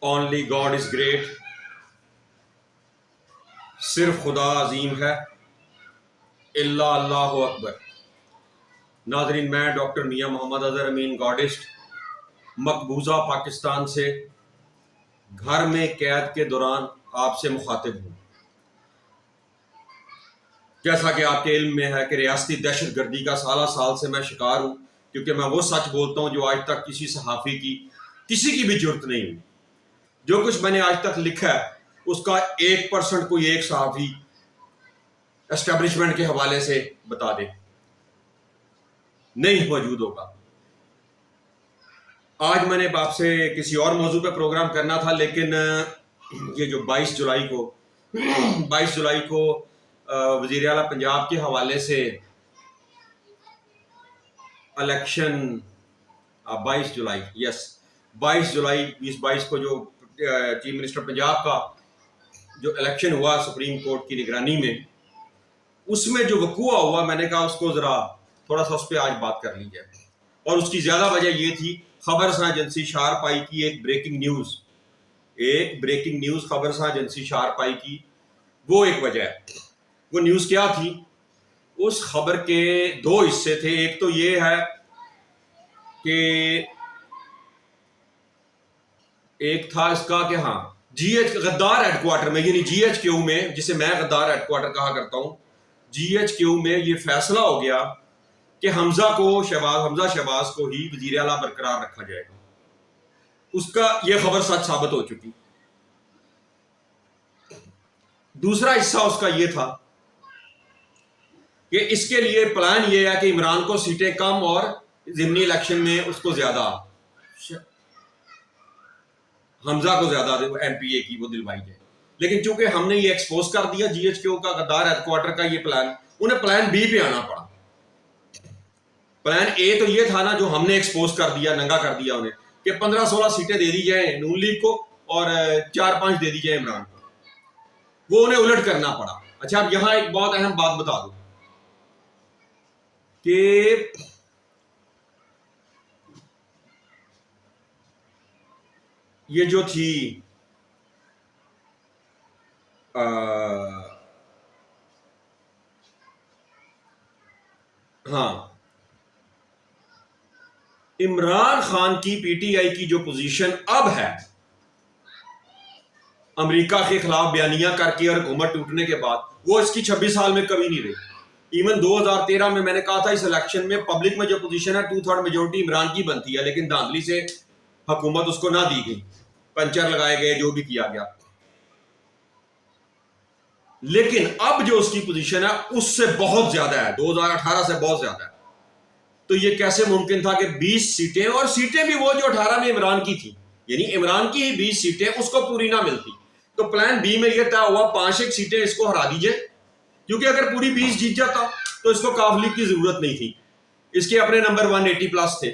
Only God is great, सिर्फ खुदा अजीम है, इल्ला अल्लाहु अकबर। नाजरीन, मैं डॉक्टर मियां मोहम्मद अजहर अमीन गॉडिस्ट मकबूजा पाकिस्तान से घर में कैद के दौरान आपसे मुखातिब हूँ। जैसा कि आपके इल्म में है कि रियासती दहशत गर्दी का साल साल से मैं शिकार हूँ, क्योंकि मैं वो सच बोलता हूँ जो आज तक किसी सहाफ़ी की किसी की भी जरूरत नहीं हुई। जो कुछ मैंने आज तक लिखा है उसका 1% कोई एक सहाफ़ी एस्टेब्लिशमेंट के हवाले से बता दे, नहीं मौजूद होगा। आज मैंने आपसे किसी और मौजू पे प्रोग्राम करना था, लेकिन ये जो 22 जुलाई को वज़ीर आला पंजाब के हवाले से इलेक्शन 22 जुलाई 2022 को जो चीफ मिनिस्टर पंजाब का जो इलेक्शन हुआ सुप्रीम कोर्ट की निगरानी में, उसमें जो वकूआ हुआ, मैंने कहा उसको ज़रा थोड़ा सा उस पर आज बात कर ली जाए। और उसकी ज़्यादा वजह ये थी, खबरसां एजेंसी शार्प आई की एक ब्रेकिंग न्यूज़ खबरसां एजेंसी शार्प आई की, वो एक वजह है। वो न्यूज़ क्या थी? उस खबर के दो हिस्से थे। एक तो ये है कि एक था इसका कि हाँ, जीएच गद्दार हेडक्वार्टर में, यानी जीएचक्यू में, जिसे मैं गद्दार हेडक्वार्टर कहा करता हूँ, जीएचक्यू में ये फैसला हो गया कि हमजा शहबाज को ही वजीर आला बरकरार रखा जाएगा। उसका ये खबर सच साबित हो चुकी। दूसरा हिस्सा उसका ये था कि इसके लिए प्लान ये है कि इमरान को सीटें कम और ज़िमनी इलेक्शन में उसको ज्यादा, हमजा को ज्यादा एमपीए की वो दिलवाई जाए। लेकिन चूंकि हमने ये एक्सपोज कर दिया जीएचक्यू का गद्दार हेडक्वार्टर का ये प्लान, उन्हें प्लान बी पे आना पड़ा। प्लान ए तो ये था ना, जो हमने एक्सपोज कर दिया, नंगा कर दिया उन्हें, कि 15-16 सीटें दे दी जाए नून लीग को और 4-5 दे दी जाए इमरान को। वो उन्हें उलट करना पड़ा। अच्छा, अब यहां एक बहुत अहम बात बता दूं कि ये जो थी हाँ, इमरान खान की पीटीआई की जो पोजीशन अब है, अमेरिका के खिलाफ बयानियां करके और हुकूमत टूटने के बाद, वो इसकी 26 साल में कभी नहीं रही। इवन 2013 में मैंने कहा था इस इलेक्शन में पब्लिक में जो पोजीशन है 2/3 मेजोरिटी इमरान की बनती है, लेकिन धांधली से हुकूमत उसको ना दी गई, पंचर लगाए गए, जो भी किया गया। लेकिन अब जो उसकी पोजीशन है उससे बहुत ज्यादा है, 2018 से बहुत ज्यादा है। तो ये कैसे मुमकिन था कि 20 सीटें, और सीटें भी वो जो 18 में इमरान की थी, यानी इमरान की ही 20 सीटें उसको पूरी ना मिलती। तो प्लान बी में यह तय हुआ 5 सीटें इसको हरा दीजिए, क्योंकि अगर पूरी 20 जीत जाता तो इसको काफ लीग की जरूरत नहीं थी। इसके अपने नंबर 180 प्लस थे,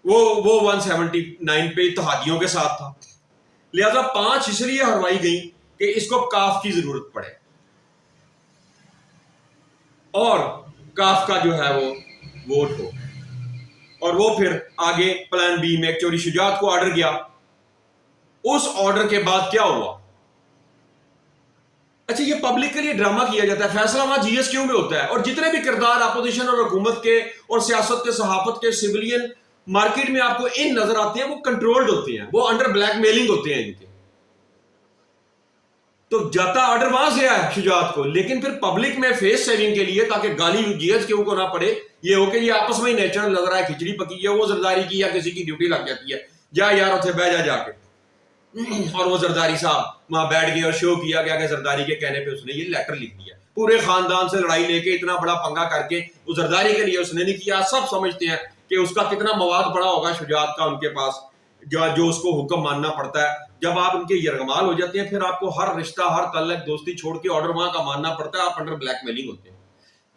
वो 179 पे इत्तेहादियों के साथ था। लिहाजा 5 इसलिए हरवाई गई कि इसको काफ की जरूरत पड़े, और काफ का जो है वो वोट हो। और वो फिर आगे प्लान बी में चोरी शुजात को ऑर्डर गया। उस ऑर्डर के बाद क्या हुआ? अच्छा, ये पब्लिक के लिए ड्रामा किया जाता है, फैसला वहां जीएसक्यू में होता है, और जितने भी किरदार अपोजिशन और हुकूमत के और सियासत के, सहाफत के, सिविलियन मार्केट में आपको इन नजर आते हैं, वो कंट्रोल्ड होते हैं, वो अंडर ब्लैकमेलिंग होते हैं इनके। तो जाता ऑर्डर वहां से आया शुजात को, लेकिन फिर पब्लिक में फेस सेविंग के लिए, ताकि गाली जीएसक्यू को ना पड़े, ये हो कि ये आपस में ही नेचुरल नजर आए, खिचड़ी पकी है, वो जरदारी की या किसी की ड्यूटी लग जाती है, जा यार उसे बह जा जाके। और वो जरदारी साहब वहां बैठ गए और शो किया गया कि जरदारी के कहने पे उसने ये लेटर लिख दिया, पूरे खानदान से लड़ाई लेके इतना बड़ा पंगा करके वो जरदारी के लिए उसने नहीं किया। सब समझते हैं कि उसका कितना मवाद पड़ा होगा शुजात का उनके पास, जो उसको हुक्म मानना पड़ता है। जब आप उनके यरगमाल हो जाते हैं, फिर आपको हर रिश्ता, हर तल्लक, दोस्ती छोड़ के ऑर्डर वहां का मानना पड़ता है, आप अंडर ब्लैकमेलिंग होते हैं।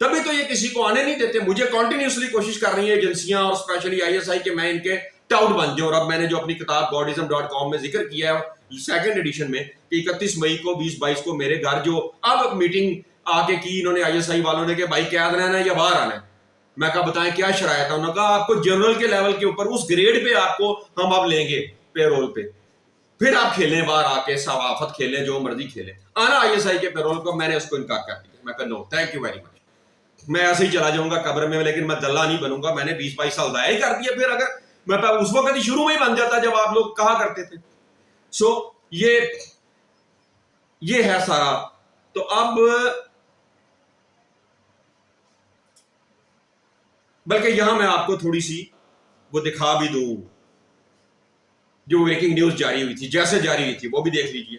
तभी तो ये किसी को आने नहीं देते। मुझे कॉन्टिन्यूसली कोशिश कर रही है एजेंसियां और स्पेशली आईएसआई कि मैं इनके टाउट बन जाऊं। और अब मैंने जो अपनी किताब godism.com में जिक्र किया है सेकंड एडिशन में, कि 31 मई को 2022 को मेरे घर जो अब मीटिंग आके की इन्होंने आईएसआई वालों ने कि भाई कैद रहना है या बाहर आना है। मैं कहा बताएं क्या शरायत है? उन्होंने कहा आपको जनरल के लेवल के ऊपर उस ग्रेड पे आपको हम अब लेंगे पेरोल पे, फिर आप खेलें बाहर आके सवाफत खेलें, जो मर्जी खेलें। आना आईएसआई के पैरोल को, मैंने उसको इनकार कर दिया। मैं कहा no thank you very much, मैं ऐसे ही चला जाऊंगा कब्र में, लेकिन मैं दल्ला नहीं बनूंगा। मैंने 20-22 साल दाया ही कर दिया। फिर अगर मैं उस वक्त ही शुरू में ही बन जाता जब आप लोग कहा करते थे। सो ये है सारा। तो अब बल्कि यहां मैं आपको थोड़ी सी वो दिखा भी दूं, जो ब्रेकिंग न्यूज जारी हुई थी, जैसे जारी हुई थी वो भी देख लीजिए।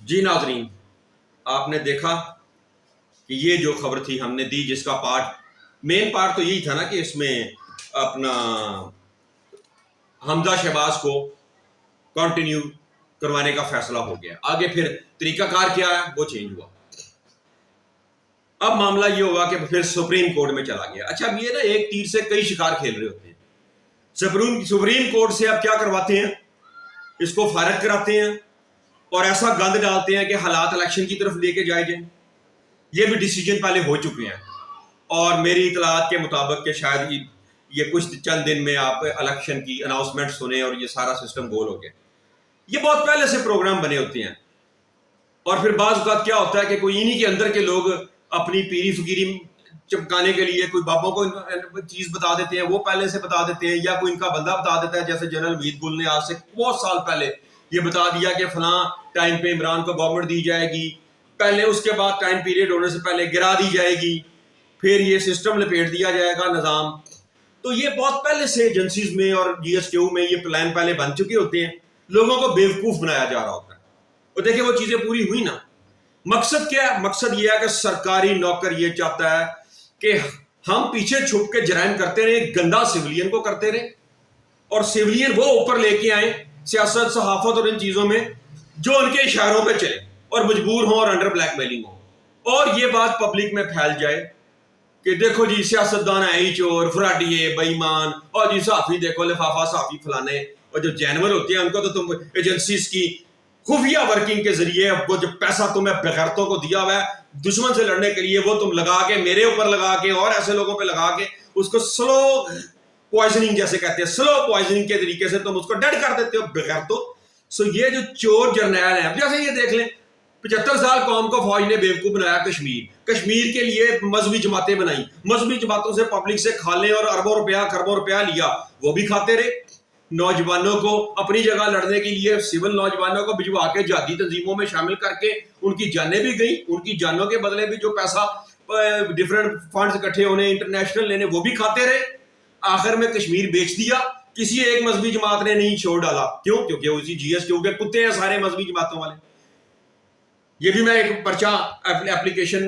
जी नाजरीन, आपने देखा कि ये जो खबर थी हमने दी, जिसका मेन पार्ट तो यही था ना कि इसमें अपना हमजा शहबाज को कंटिन्यू करवाने का फैसला हो गया। आगे फिर तरीकाकार क्या है वो चेंज हुआ। अब मामला ये हुआ कि फिर सुप्रीम कोर्ट में चला गया। अच्छा, अब ये ना एक तीर से कई शिकार खेल रहे होते हैं। सुप्रीम कोर्ट से अब क्या करवाते हैं, इसको फारिग कराते हैं और ऐसा गंद डालते हैं कि हालात इलेक्शन की तरफ लेके जाए जाए। ये भी डिसीजन पहले हो चुके हैं और मेरी इतलात के मुताबिक कि शायद ये कुछ चंद दिन में आप इलेक्शन की अनाउंसमेंट सुने और ये सारा सिस्टम गोल हो गया। ये बहुत पहले से प्रोग्राम बने होते हैं। और फिर बाज़ औक़ात क्या होता है कि कोई इन्हीं के अंदर के लोग अपनी पीरी फकीरी चमकाने के लिए कोई बाबों को चीज बता देते हैं, वो पहले से बता देते हैं, या कोई इनका बंदा बता देता है। जैसे जनरल मीत गुल ने आज से बहुत साल पहले ये बता दिया कि फलां टाइम पे इमरान को गवर्नमेंट दी जाएगी, पहले उसके बाद टाइम पीरियड होने से पहले गिरा दी जाएगी, फिर ये सिस्टम लपेट दिया जाएगा निज़ाम। तो ये बहुत पहले से एजेंसीज में और जीएसक्यू में ये प्लान पहले बन चुके होते हैं। लोगों को बेवकूफ बनाया जा रहा होता है। और देखिए वो चीजें पूरी हुई ना। मकसद क्या है? मकसद ये है कि सरकारी नौकर ये चाहता है कि हम पीछे छुप के जराइम करते रहे, गंदा सिविलियन को करते रहे और सिविलियन वो ऊपर लेके आए सियासत, सहाफत और इन चीजों में, जो उनके इशारों पे चले और मजबूर हों और अंडर ब्लैकमेलिंग हो। और ये बात पब्लिक में फैल जाए कि देखो जी सियासतदान है ही चोर, फ्राडिये, बेईमान, और जी साफी देखो लिफाफा साफी फलाने। और जो जानवर होते हैं उनको तो तुम एजेंसीज की खुफिया वर्किंग के जरिए वो जो पैसा तुम्हें बेगैरतों को दिया हुआ है दुश्मन से लड़ने के लिए, वो तुम लगा के मेरे ऊपर लगा के और ऐसे लोगों पे लगा के उसको स्लो पॉइजनिंग जैसे कहते हैं, स्लो पॉइजनिंग के तरीके से तुम उसको डेड कर देते हो बेगैरतों। सो ये जो चोर जर्नैल है, जैसे ये देख लें 75 साल कौम को फौज ने बेवकूफ बनाया। कश्मीर के लिए मजहबी जमातें बनाई, मजहबी जमातों से पब्लिक से खाले और अरबों रुपया खरबों रुपया लिया, वो भी खाते रहे। नौजवानों को अपनी जगह लड़ने के लिए सिविल नौजवानों को भिजवा के जाती तंजीमों में शामिल करके उनकी जानें भी गई, उनकी जानों के बदले भी जो पैसा डिफरेंट फंड्स इकट्ठे होने इंटरनेशनल लेने वो भी खाते रहे। आखिर में कश्मीर बेच दिया, किसी एक मजहबी जमात ने नहीं छोड़ डाला। क्यों? क्योंकि उसी जीएसक्यू के कुत्ते हैं सारे मजहबी जमातों वाले। ये भी मैं एक पर्चा एप्लीकेशन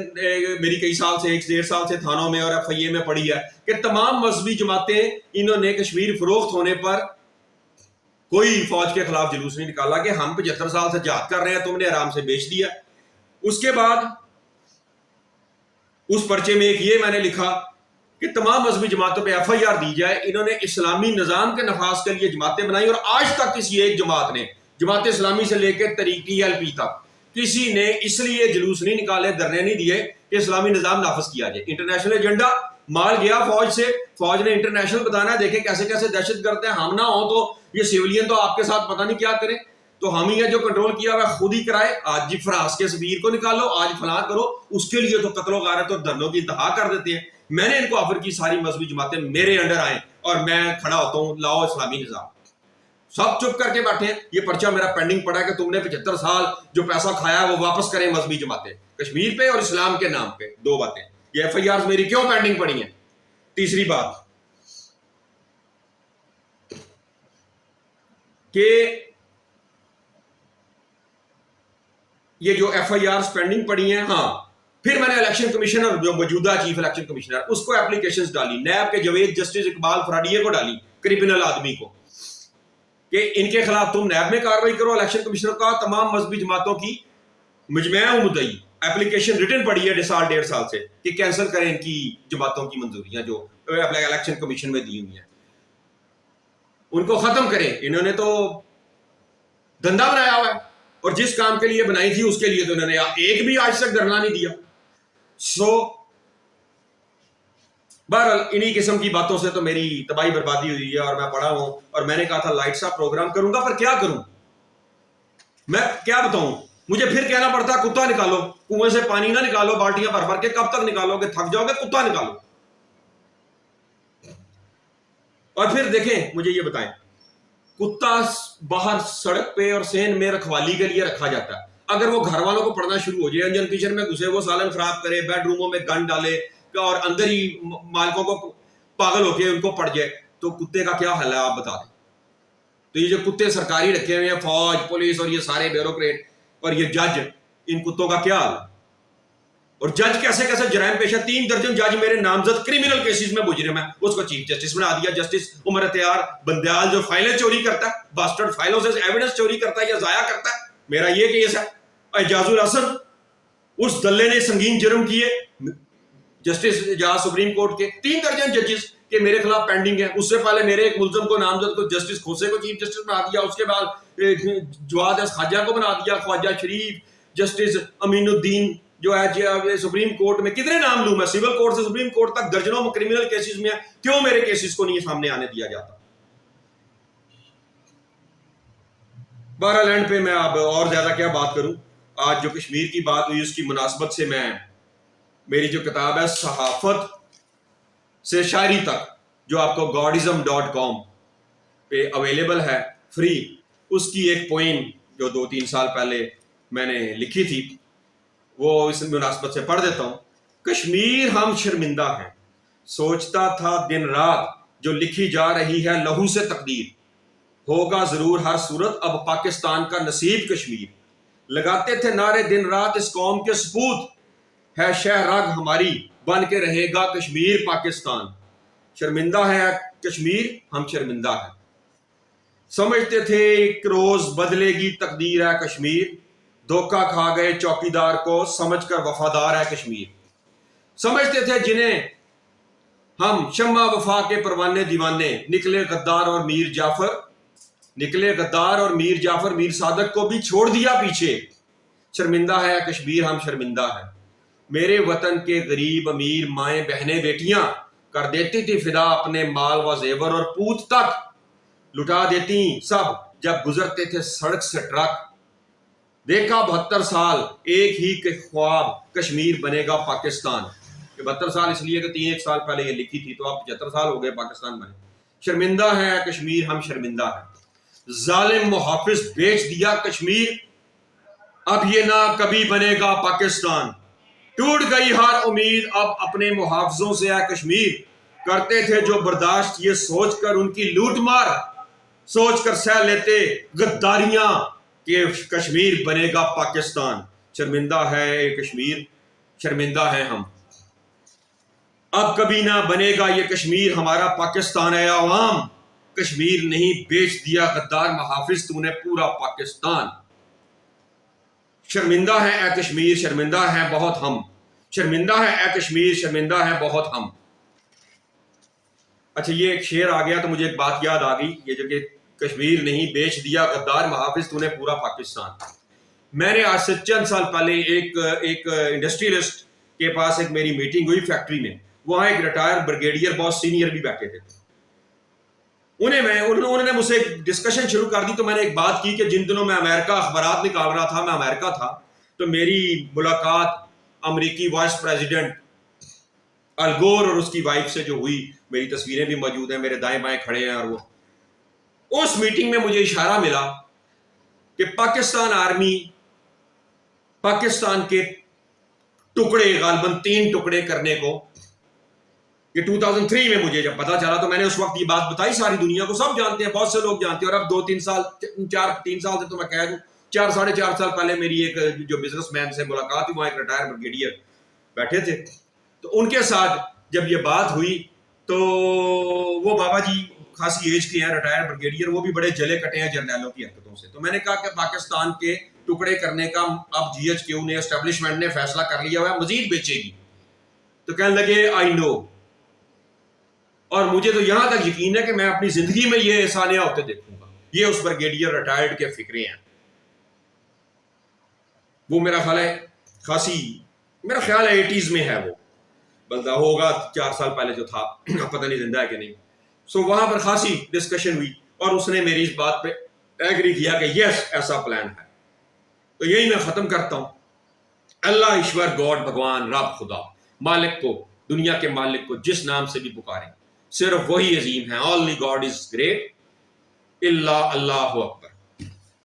मेरी कई साल से 1-1.5 साल से थानों में और एफआईए में पड़ी है कि तमाम मजहबी जमातें इन्होंने कश्मीर फरोख्त होने पर कोई फौज के खिलाफ जुलूस नहीं निकाला कि हम 75 साल से जहाद कर रहे हैं, तुमने आराम से बेच दिया। उसके बाद उस पर्चे में एक ये मैंने लिखा कि तमाम मजहबी जमातों पे एफआईआर दी जाए। इन्होंने इस्लामी निजाम के नफाज के लिए जमातें बनाई और आज तक किसी एक जमात ने, जमात इस्लामी से लेकर तरीक टीएलपी तक, किसी ने इसलिए जुलूस नहीं निकाले, धरने नहीं दिए कि इस्लामी निजाम नाफज किया जाए। इंटरनेशनल एजेंडा माल गया फौज से, फौज ने इंटरनेशनल बताना, देखे कैसे कैसे दहशत करते हैं, हम ना हो तो ये सिविलियन तो आपके साथ पता नहीं क्या करें, तो हम ही है जो कंट्रोल किया हुआ खुद ही कराए। आज जी फरास के सफीर को निकालो, आज फलां करो, उसके लिए तो कत्लो गारत और धरनों की इंतहा कर देते हैं। मैंने इनको ऑफर की सारी मजहबी जमातें मेरे अंडर आए और मैं खड़ा होता हूं लाओ इस्लामी निजाम। सब चुप करके बैठे हैं। ये पर्चा मेरा पेंडिंग पड़ा है कि तुमने 75 साल जो पैसा खाया वो वापस करें मजहबी जमातें, कश्मीर पे और इस्लाम के नाम पे। दो बातें, ये एफआईआर मेरी क्यों पेंडिंग पड़ी है। तीसरी बात कि ये जो एफआईआर पेंडिंग पड़ी हैं, हाँ फिर मैंने इलेक्शन कमिश्नर, जो मौजूदा चीफ इलेक्शन कमिश्नर, उसको एप्लीकेशंस डाली, नैब के जवेद जस्टिस इकबाल फराडिये को डाली, क्रिमिनल आदमी को, कि इनके खिलाफ तुम नैब में कार्रवाई करो। इलेक्शन कमिश्नर का तमाम मजहबी जमातों की मुजमया मुद्दई एप्लीकेशन रिटन पड़ी है 1.5 साल से कि कैंसिल करें इनकी जमातों की मंजूरियां जो इलेक्शन कमीशन में दी हुई हैं, उनको खत्म करें। इन्होंने तो धंधा बनाया हुआ है, और जिस काम के लिए बनाई थी उसके लिए तो इन्होंने एक भी आज तक धरना नहीं दिया। सो बहरहाल इन्हीं किस्म की बातों से तो मेरी तबाही बर्बादी हुई है, और मैं पढ़ा हूं, और मैंने कहा था लाइट सा प्रोग्राम करूंगा, पर क्या करूं, मैं क्या बताऊं। मुझे फिर कहना पड़ता कुत्ता निकालो, कुएं से पानी ना निकालो बाल्टियां भर भर के, कब तक निकालोगे, थक जाओगे, कुत्ता निकालो। और फिर देखें, मुझे ये बताएं, कुत्ता बाहर सड़क पे और सेन में रखवाली के लिए रखा जाता है। अगर वो घर वालों को पढ़ना शुरू हो जाए, अंजन किचन में घुसे, वो सालन खराब करे, बेडरूमों में गन डाले और अंदर ही मालिकों को पागल होके उनको पड़ जाए, तो कुत्ते का क्या हाल है आप बता दें। तो ये जो कुत्ते सरकारी रखे हुए हैं, फौज, पुलिस और ये सारे ब्यूरोक्रेट और ये जज, इन कुत्तों का क्या हाल है। और जज कैसे कैसे जराइम पेशा, 3 दर्जन जज मेरे नामजद क्रिमिनल केसेस में मुजरिम है, उसको चीफ जस्टिस बना दिया। जस्टिस उमर अख्तियार बंदयाल जो फाइलें चोरी करता है, बास्टर्ड फाइलों से एविडेंस चोरी करता है या जाया करता है, मेरा ये केस है। एजाजुल हसन, उस दल्ले ने संगीन जुर्म किए, जस्टिस जहां सुप्रीम कोर्ट के 3 दर्जन जजेस के मेरे खिलाफ पेंडिंग है। उससे पहले मेरे एक मुलजम को नामजद को जस्टिस खोसे को चीफ जस्टिस बना दिया, उसके बाद जवाद खाजा को बना दिया, ख्वाजा शरीफ, जस्टिस अमीनुद्दीन जो है सुप्रीम कोर्ट में। कितने नाम लूं मैं, सिविल कोर्ट से सुप्रीम कोर्ट तक दर्जनों क्रिमिनल केसेस में है। क्यों मेरे केसेस को नहीं सामने आने दिया जाता। बहरहाल एंड पे मैं अब और ज्यादा क्या बात करूं। आज जो कश्मीर की बात हुई उसकी मुनासबत से मैं, मेरी जो किताब है सहाफत से शायरी तक, जो आपको godism.com पे अवेलेबल है फ्री, उसकी एक पोइम जो 2-3 साल पहले मैंने लिखी थी, वो इस मुनासबत से पढ़ देता हूं। कश्मीर हम शर्मिंदा हैं, सोचता था दिन रात, जो लिखी जा रही है लहू से तकदीर, होगा जरूर हर सूरत अब पाकिस्तान का नसीब कश्मीर। लगाते थे नारे दिन रात इस कौम के सपूत, है शहराग हमारी बन के रहेगा कश्मीर पाकिस्तान। शर्मिंदा है कश्मीर, हम शर्मिंदा हैं। समझते थे एक रोज बदलेगी तकदीर है कश्मीर, धोखा खा गए चौकीदार को समझकर वफादार है कश्मीर। समझते थे जिन्हें हम शम्मा वफा के परवाने दीवाने, निकले गद्दार और मीर जाफर, निकले गद्दार और मीर जाफर, मीर सादक को भी छोड़ दिया पीछे। शर्मिंदा है कश्मीर, हम शर्मिंदा है। मेरे वतन के गरीब अमीर माएँ बहनें बेटियां कर देती थी फिदा अपने माल व जेवर, और पूत तक लुटा देती सब जब गुजरते थे सड़क से ट्रक। देखा 72 साल एक ही के ख्वाब, कश्मीर बनेगा पाकिस्तान। 72 साल इसलिए कि 3 साल पहले ये लिखी थी, तो अब 75 साल हो गए पाकिस्तान बने। शर्मिंदा है कश्मीर, हम शर्मिंदा है। जालिम मुहाफिज बेच दिया कश्मीर, अब ये ना कभी बनेगा पाकिस्तान। टूट गई हर उम्मीद अब अपने मुहाफिजों से है कश्मीर। करते थे जो बर्दाश्त ये सोचकर उनकी लूट मार, सोचकर सह लेते गद्दारियां कि कश्मीर बनेगा पाकिस्तान। शर्मिंदा है कश्मीर, शर्मिंदा है हम, अब कभी ना बनेगा ये कश्मीर हमारा पाकिस्तान है अवाम। कश्मीर नहीं बेच दिया गद्दार मुहाफिज तूने पूरा पाकिस्तान। शर्मिंदा है ए कश्मीर, शर्मिंदा है बहुत हम, शर्मिंदा है ए कश्मीर, शर्मिंदा है बहुत हम। अच्छा, ये एक शेर आ गया तो मुझे एक बात याद आ गई, ये जो कि कश्मीर नहीं बेच दिया गद्दार मुहाफिज तूने पूरा पाकिस्तान। मैंने आज से चंद साल पहले एक इंडस्ट्रियलिस्ट के पास एक मेरी मीटिंग हुई फैक्ट्री में। वहां एक रिटायर्ड ब्रिगेडियर बहुत सीनियर भी बैठे थे। उन्होंने मुझसे एक डिस्कशन शुरू कर दी। तो मैंने एक बात की कि जिन दिनों मैं अमेरिका अखबारात निकाल रहा था, मैं अमेरिका था, तो मेरी मुलाकात अमेरिकी वाइस प्रेसिडेंट अल गोर और उसकी वाइफ से जो हुई, मेरी तस्वीरें भी मौजूद हैं, मेरे दाएं बाएं खड़े हैं। और वो उस मीटिंग में मुझे इशारा मिला कि पाकिस्तान आर्मी पाकिस्तान के टुकड़े, गालबन 3 टुकड़े करने को, ये 2003 में मुझे जब पता चला तो मैंने उस वक्त ये बात बताई, सारी दुनिया को, सब जानते हैं, बहुत से लोग जानते हैं। और अब 2-3 साल 4-3 साल से तो मैं कह दूं 4-4.5 साल पहले मेरी एक जो बिजनेसमैन से मुलाकात हुई, वहां एक रिटायर्ड ब्रिगेडियर, बैठे थे। तो उनके साथ जब ये बात हुई तो वो बाबा जी खासी एज के हैं, रिटायर्ड ब्रिगेडियर, वो भी बड़े जले कटे हैं जर्नैलों की हरकतों से। तो मैंने कहा कि पाकिस्तान के टुकड़े करने का अब GHQ ने, एस्टेब्लिशमेंट ने फैसला कर लिया हुआ है, मजीद बेचेगी। तो कहने लगे आई नो, और मुझे तो यहां तक यकीन है कि मैं अपनी जिंदगी में ये एहसानिया होते देखूंगा। ये उस ब्रिगेडियर रिटायर्ड के फिक्रे हैं। वो मेरा ख्याल है खासी, मेरा ख्याल है 80s में है वो बंदा, होगा 4 साल पहले जो था, पता नहीं जिंदा है कि नहीं। सो वहां पर खासी डिस्कशन हुई और उसने मेरी इस बात पे एग्री किया कि यस ऐसा प्लान है। तो यही मैं खत्म करता हूं। अल्लाह, ईश्वर, गॉड, भगवान, रब, खुदा, मालिक को, दुनिया के मालिक को जिस नाम से भी पुकारें, सिर्फ वही अजीम है। ओनली गॉड इज ग्रेट, इल्ला अल्लाहु अकबर।